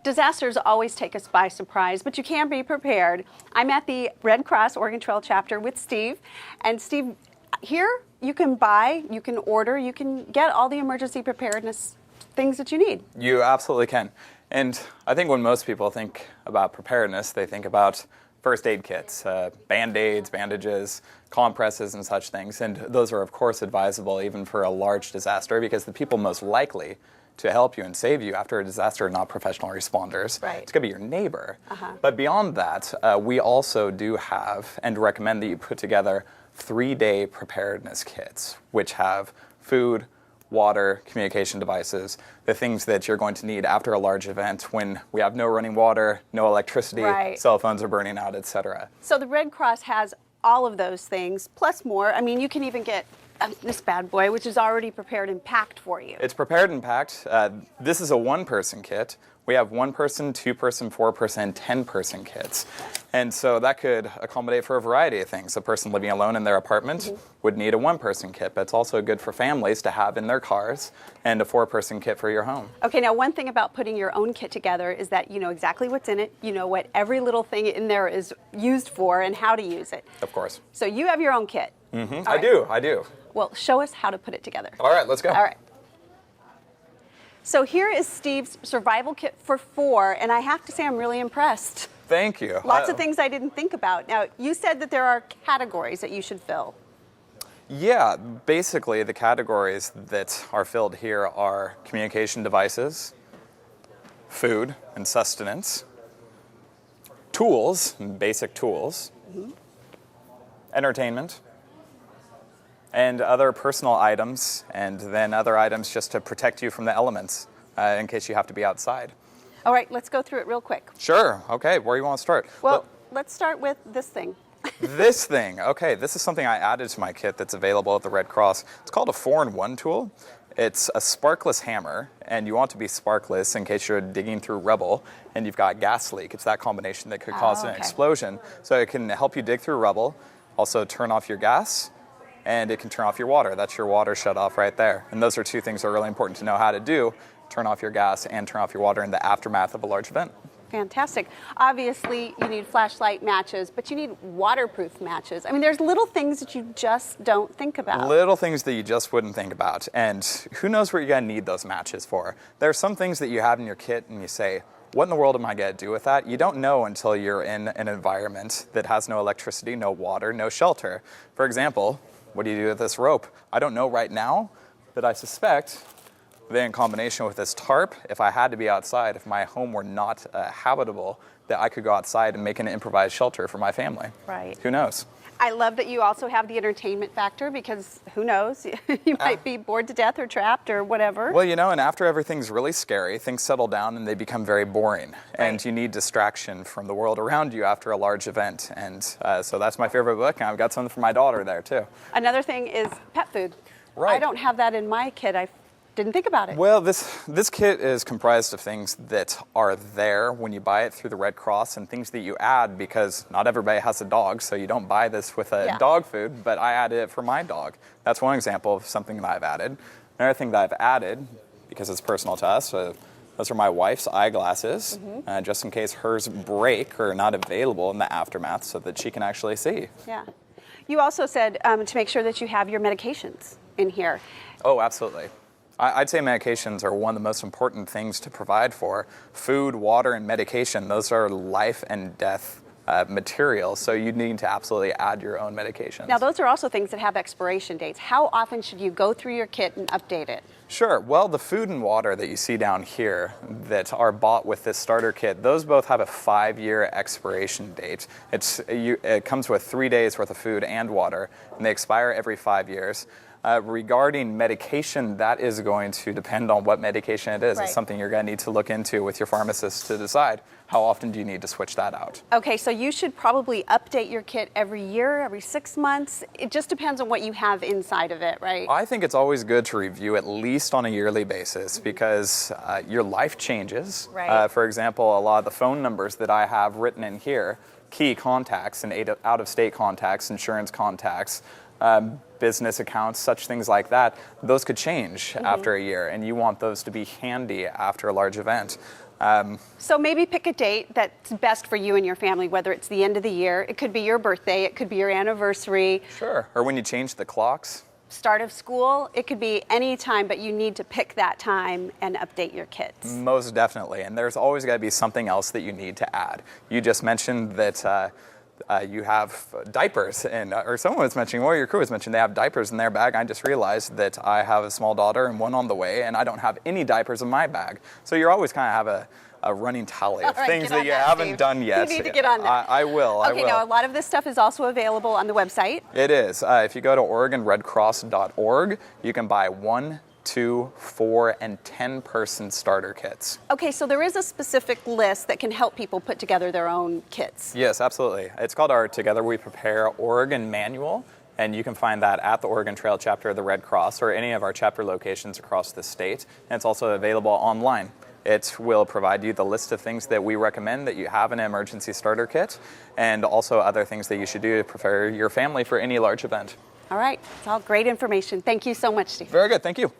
Disasters always take us by surprise, but you can be prepared. I'm at the Red Cross Oregon Trail chapter with Steve. And Steve, here you can buy, you can order, you can get all the emergency preparedness things that you need. You absolutely can. And I think when most people think about preparedness, they think about first aid kits, Band-Aids, bandages, compresses, and such things. And those are, of course, advisable even for a large disaster because the people most likely to help you and save you after a disaster are not professional responders. Right. It's going to be your neighbor. But beyond that, we also do have and recommend that you put together 3-day preparedness kits, which have food, water, communication devices, the things that you're going to need after a large event when we have no running water, no electricity, right. Cell phones are burning out, etc. So the Red Cross has all of those things, plus more. I mean, you can even get this bad boy, which is already prepared and packed for you. It's prepared and packed. This is a one-person kit. We have 1-person, 2-person, 4-person, 10-person kits. And so that could accommodate for a variety of things. A person living alone in their apartment would need a 1-person kit, but it's also good for families to have in their cars, and a 4-person kit for your home. Okay, now one thing about putting your own kit together is that you know exactly what's in it, you know what every little thing in there is used for and how to use it. Of course. So you have your own kit. I do. Well, show us how to put it together. All right, let's go. All right. So here is Steve's survival kit for 4, and I have to say I'm really impressed. Thank you. Lots of things I didn't think about. Now, you said that there are categories that you should fill. Yeah, basically the categories that are filled here are communication devices, food and sustenance, tools, basic tools, entertainment, and other personal items, and then other items just to protect you from the elements in case you have to be outside. All right, let's go through it real quick. Sure. Okay, where do you want to start? Well, let's start with this thing. This thing. Okay, this is something I added to my kit that's available at the Red Cross. It's called a 4-in-1 tool. It's a sparkless hammer, and you want to be sparkless in case you're digging through rubble and you've got gas leak. It's that combination that could cause an explosion. So it can help you dig through rubble, also turn off your gas, and it can turn off your water. That's your water shut off right there. And those are 2 things that are really important to know how to do: turn off your gas and turn off your water in the aftermath of a large event. Fantastic. Obviously, you need flashlight matches, but you need waterproof matches. I mean, there's little things that you just don't think about. Little things that you just wouldn't think about. And who knows what you're going to need those matches for. There are some things that you have in your kit and you say, what in the world am I going to do with that? You don't know until you're in an environment that has no electricity, no water, no shelter. For example, what do you do with this rope? I don't know right now, but I suspect that in combination with this tarp, if I had to be outside, if my home were not habitable, that I could go outside and make an improvised shelter for my family. Right. Who knows? I love that you also have the entertainment factor because who knows? You might be bored to death or trapped or whatever. Well, you know, and after everything's really scary, things settle down and they become very boring. Right. And you need distraction from the world around you after a large event. And so that's my favorite book. And I've got something for my daughter there, too. Another thing is pet food. Right. I don't have that in my kit. I didn't think about it. Well, this kit is comprised of things that are there when you buy it through the Red Cross and things that you add because not everybody has a dog, so you don't buy this with a dog food, but I added it for my dog. That's one example of something that I've added. Another thing that I've added, because it's personal to us, those are my wife's eyeglasses, just in case hers break or are not available in the aftermath so that she can actually see. Yeah. You also said to make sure that you have your medications in here. Oh, absolutely. I'd say medications are one of the most important things to provide for. Food, water, and medication, those are life and death materials, so you need to absolutely add your own medications. Now, those are also things that have expiration dates. How often should you go through your kit and update it? Sure. Well, the food and water that you see down here that are bought with this starter kit, those both have a 5-year expiration date. It comes with 3 days worth of food and water, and they expire every 5 years. Regarding medication, that is going to depend on what medication it is. Right. It's something you're going to need to look into with your pharmacist to decide how often do you need to switch that out. Okay, so you should probably update your kit every year, every 6 months. It just depends on what you have inside of it, right? I think it's always good to review at least on a yearly basis because your life changes. Right. For example, a lot of the phone numbers that I have written in here, key contacts and out-of-state contacts, insurance contacts, business accounts, such things like that, those could change after a year, and you want those to be handy after a large event. So maybe pick a date that's best for you and your family, whether it's the end of the year, it could be your birthday, it could be your anniversary. Sure. Or when you change the clocks. Start of school, it could be any time, but you need to pick that time and update your kits. Most definitely. And there's always got to be something else that you need to add. You just mentioned that you have diapers, or someone was mentioning, one of your crew was mentioning they have diapers in their bag. I just realized that I have a small daughter and one on the way, and I don't have any diapers in my bag. So you're always kind of have a running tally of things that you haven't done yet. You need to get on that. I will. Okay, now a lot of this stuff is also available on the website. It is. If you go to OregonRedCross.org, you can buy 1, 2, 4, and 10-person starter kits. Okay, so there is a specific list that can help people put together their own kits. Yes, absolutely. It's called our Together We Prepare Oregon Manual, and you can find that at the Oregon Trail chapter of the Red Cross or any of our chapter locations across the state. And it's also available online. It will provide you the list of things that we recommend that you have in an emergency starter kit, and also other things that you should do to prepare your family for any large event. All right, it's all great information. Thank you so much, Steve. Very good, thank you.